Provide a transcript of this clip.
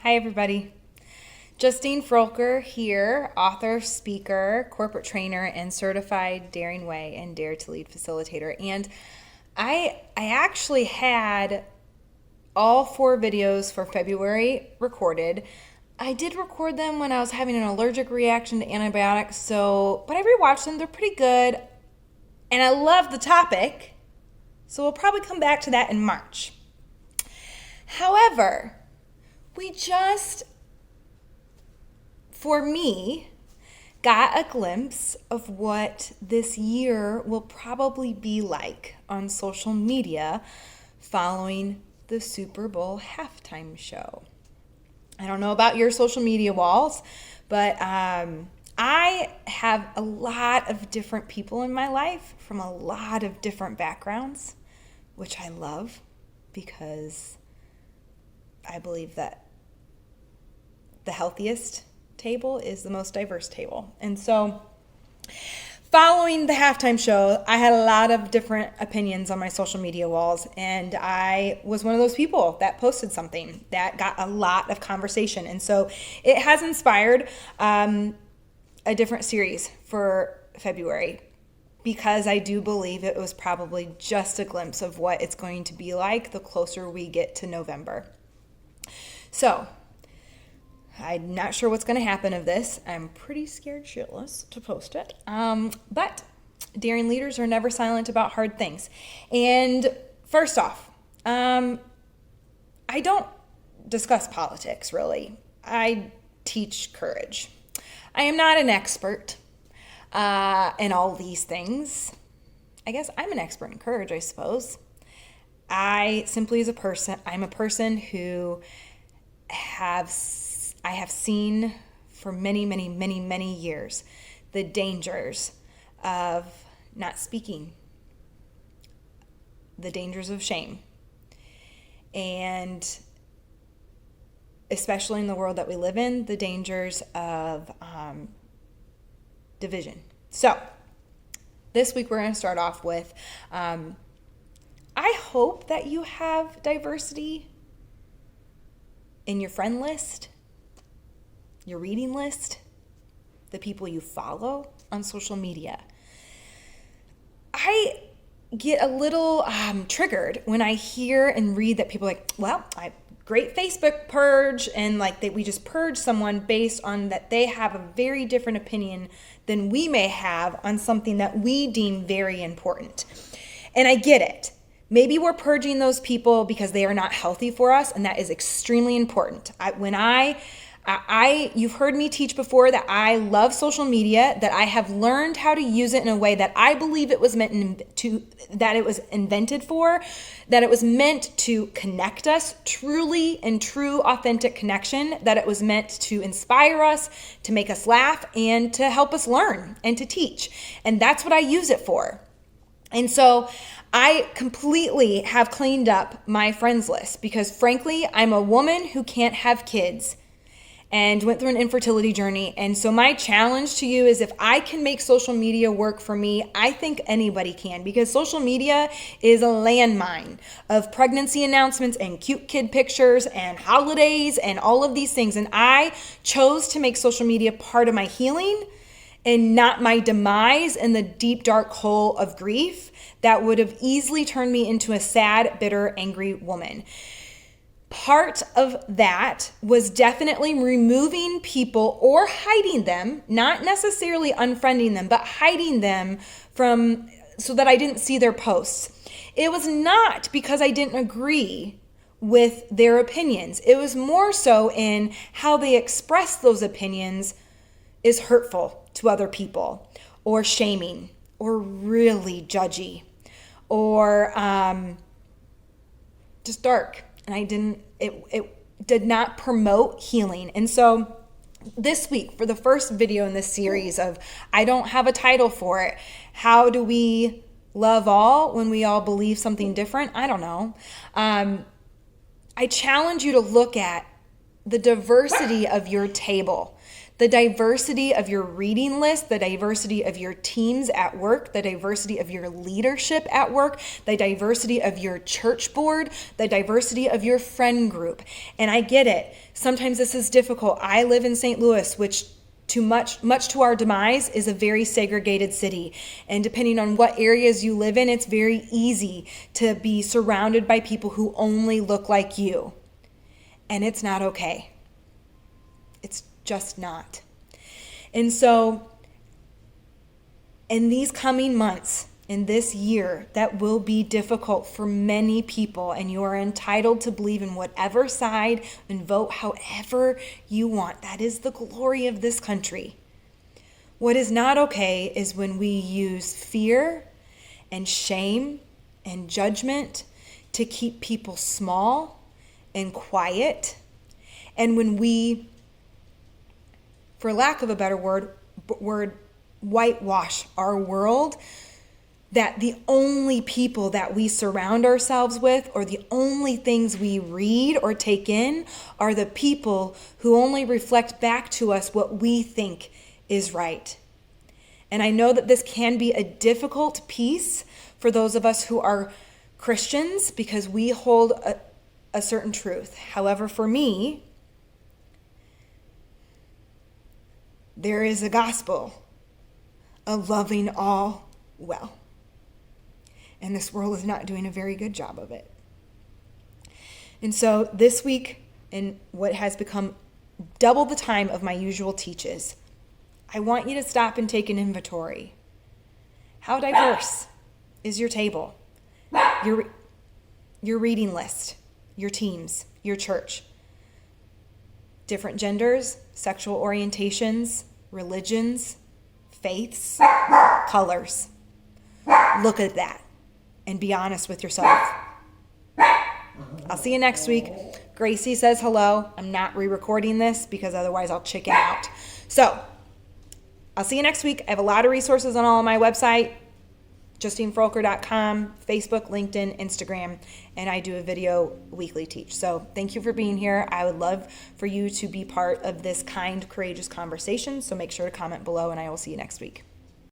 Hi, everybody. Justine Froelker here, author, speaker, corporate trainer, and certified Daring Way and Dare to Lead Facilitator. And I actually had all 4 videos for February recorded. I did record them when I was having an allergic reaction to antibiotics, but I rewatched them. They're pretty good, and I love the topic, so we'll probably come back to that in March. However, we just, for me, got a glimpse of what this year will probably be like on social media following the Super Bowl halftime show. I don't know about your social media walls, but I have a lot of different people in my life from a lot of different backgrounds, which I love because I believe that the healthiest table is the most diverse table. And so following the halftime show, I had a lot of different opinions on my social media walls, and I was one of those people that posted something that got a lot of conversation. And so it has inspired a different series for February, because I do believe it was probably just a glimpse of what it's going to be like the closer we get to November. So I'm not sure what's going to happen of this. I'm pretty scared shitless to post it. But daring leaders are never silent about hard things. And first off, I don't discuss politics, really. I teach courage. I am not an expert in all these things. I guess I'm an expert in courage, I suppose. I simply, I'm a person who I have seen for many, many, many, many years the dangers of not speaking, the dangers of shame, and especially in the world that we live in, the dangers of division. So this week we're going to start off with, I hope that you have diversity in your friend list, your reading list, the people you follow on social media. I get a little triggered when I hear and read that people are like, well, great Facebook purge, and we just purge someone based on that they have a very different opinion than we may have on something that we deem very important. And I get it. Maybe we're purging those people because they are not healthy for us, and that is extremely important. You've heard me teach before that I love social media, that I have learned how to use it in a way that I believe it was that it was invented for, that it was meant to connect us truly in true, authentic connection, that it was meant to inspire us, to make us laugh, and to help us learn and to teach. And that's what I use it for. And so I completely have cleaned up my friends list because, frankly, I'm a woman who can't have kids and went through an infertility journey. And so my challenge to you is, if I can make social media work for me, I think anybody can, because social media is a landmine of pregnancy announcements and cute kid pictures and holidays and all of these things. And I chose to make social media part of my healing and not my demise in the deep, dark hole of grief that would have easily turned me into a sad, bitter, angry woman. Part of that was definitely removing people or hiding them, not necessarily unfriending them, but hiding them so that I didn't see their posts. It was not because I didn't agree with their opinions. It was more so in how they express those opinions is hurtful to other people, or shaming, or really judgy, or just dark. And it did not promote healing. And so this week, for the first video in this series of, I don't have a title for it, how do we love all when we all believe something different? I don't know. I challenge you to look at the diversity of your table. The diversity of your reading list, the diversity of your teams at work, the diversity of your leadership at work, the diversity of your church board, the diversity of your friend group. And I get it. Sometimes this is difficult. I live in St. Louis, which much to our demise is a very segregated city. And depending on what areas you live in, it's very easy to be surrounded by people who only look like you. And it's not okay. It's just not. And so in these coming months, in this year, that will be difficult for many people, and you are entitled to believe in whatever side and vote however you want. That is the glory of this country. What is not okay is when we use fear and shame and judgment to keep people small and quiet, and when we, for lack of a better word, whitewash our world, that the only people that we surround ourselves with or the only things we read or take in are the people who only reflect back to us what we think is right. And I know that this can be a difficult piece for those of us who are Christians because we hold a certain truth. However, for me, there is a gospel of loving all well. And this world is not doing a very good job of it. And so this week, in what has become double the time of my usual teaches, I want you to stop and take an inventory. How diverse is your table, your reading list, your teams, your church? Different genders, sexual orientations, religions, faiths, colors. Look at that and be honest with yourself. I'll see you next week. Gracie says hello. I'm not re-recording this because otherwise I'll chicken out. So I'll see you next week. I have a lot of resources on my website, JustineFroelker.com, Facebook, LinkedIn, Instagram, and I do a video weekly teach. So thank you for being here. I would love for you to be part of this kind, courageous conversation. So make sure to comment below, and I will see you next week.